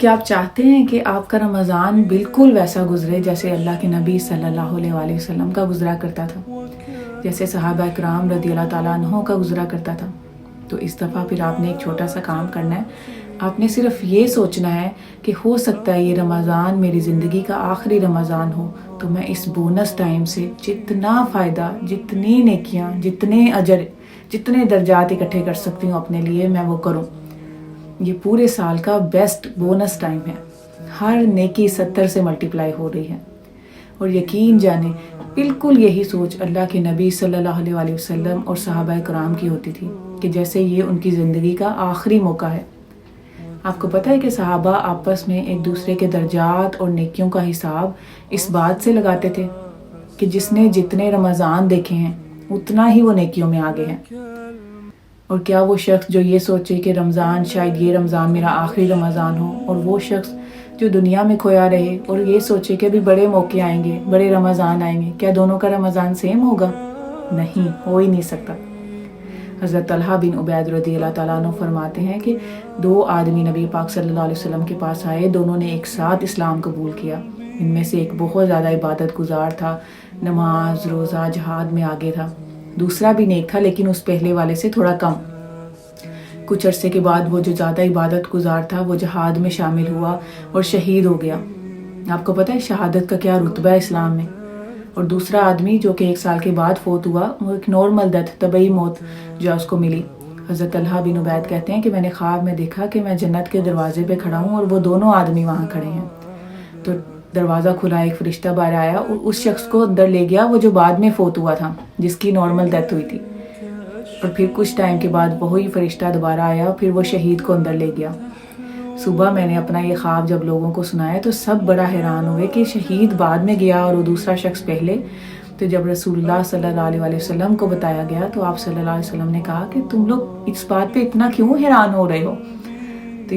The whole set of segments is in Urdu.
کیا آپ چاہتے ہیں کہ آپ کا رمضان بالکل ویسا گزرے جیسے اللہ کے نبی صلی اللہ علیہ وآلہ وسلم کا گزرا کرتا تھا، جیسے صحابہ اکرام رضی اللہ تعالیٰ عنہ کا گزرا کرتا تھا؟ تو اس دفعہ پھر آپ نے ایک چھوٹا سا کام کرنا ہے. آپ نے صرف یہ سوچنا ہے کہ ہو سکتا ہے یہ رمضان میری زندگی کا آخری رمضان ہو، تو میں اس بونس ٹائم سے جتنا فائدہ، جتنی نیکیاں، جتنے اجر، جتنے درجات اکٹھے کر سکتی ہوں اپنے لیے میں وہ کروں. یہ پورے سال کا بیسٹ بونس ٹائم ہے. ہر نیکی 70 سے ملٹیپلائی ہو رہی ہے. اور یقین جانے بالکل یہی سوچ اللہ کے نبی صلی اللہ علیہ وآلہ وسلم اور صحابہ کرام کی ہوتی تھی کہ جیسے یہ ان کی زندگی کا آخری موقع ہے. آپ کو پتہ ہے کہ صحابہ آپس میں ایک دوسرے کے درجات اور نیکیوں کا حساب اس بات سے لگاتے تھے کہ جس نے جتنے رمضان دیکھے ہیں اتنا ہی وہ نیکیوں میں آگے ہیں. اور کیا وہ شخص جو یہ سوچے کہ رمضان شاید یہ رمضان میرا آخری رمضان ہو، اور وہ شخص جو دنیا میں کھویا رہے اور یہ سوچے کہ ابھی بڑے موقع آئیں گے، بڑے رمضان آئیں گے، کیا دونوں کا رمضان سیم ہوگا؟ نہیں، ہو ہی نہیں سکتا. حضرت طلحہ بن عبید رضی اللہ تعالیٰ عنہ فرماتے ہیں کہ 2 آدمی نبی پاک صلی اللہ علیہ وسلم کے پاس آئے، دونوں نے ایک ساتھ اسلام قبول کیا. ان میں سے ایک بہت زیادہ عبادت گزار تھا، نماز، روزہ، جہاد میں آگے تھا. دوسرا بھی نیک تھا لیکن اس پہلے والے سے تھوڑا کم. کچھ عرصے کے بعد وہ جو زیادہ عبادت گزار تھا وہ جہاد میں شامل ہوا اور شہید ہو گیا. آپ کو پتہ ہے شہادت کا کیا رتبہ ہے اسلام میں؟ اور دوسرا آدمی جو کہ 1 سال کے بعد فوت ہوا، وہ ایک نارمل ڈیتھ، طبعی موت جو اس کو ملی. حضرت طلحہ بن عبید کہتے ہیں کہ میں نے خواب میں دیکھا کہ میں جنت کے دروازے پہ کھڑا ہوں اور وہ دونوں آدمی وہاں کھڑے ہیں. تو دروازہ کھلا، ایک فرشتہ باہر آیا اور اس شخص کو اندر لے گیا وہ جو بعد میں فوت ہوا تھا، جس کی نارمل ڈیتھ ہوئی تھی. اور پھر کچھ ٹائم کے بعد وہی فرشتہ دوبارہ آیا، پھر وہ شہید کو اندر لے گیا. صبح میں نے اپنا یہ خواب جب لوگوں کو سنایا تو سب بڑا حیران ہوئے کہ شہید بعد میں گیا اور وہ دوسرا شخص پہلے. تو جب رسول اللہ صلی اللہ علیہ وآلہ وسلم کو بتایا گیا تو آپ صلی اللہ علیہ وسلم نے کہا کہ تم لوگ اس بات پہ اتنا کیوں حیران ہو رہے ہو؟ تو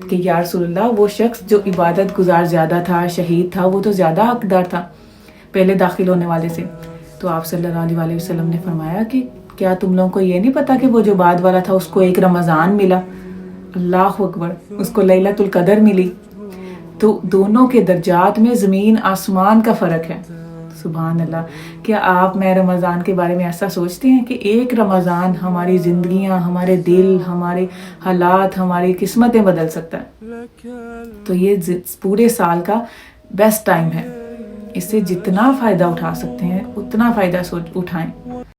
کہ یا رسول اللہ، وہ شخص جو عبادت گزار زیادہ تھا، شہید تھا، وہ تو زیادہ حقدار تھا پہلے داخل ہونے والے سے. تو آپ صلی اللہ علیہ وآلہ وسلم نے فرمایا کہ کیا تم لوگوں کو یہ نہیں پتا کہ وہ جو بعد والا تھا اس کو ایک رمضان ملا؟ اللہ اکبر، اس کو لیلۃ القدر ملی. تو دونوں کے درجات میں زمین آسمان کا فرق ہے. سبحان اللہ. کیا آپ میں رمضان کے بارے میں ایسا سوچتے ہیں کہ ایک رمضان ہماری زندگیاں، ہمارے دل، ہمارے حالات، ہماری قسمتیں بدل سکتا ہے؟ تو یہ پورے سال کا بیسٹ ٹائم ہے. اس سے جتنا فائدہ اٹھا سکتے ہیں اتنا فائدہ اٹھائیں.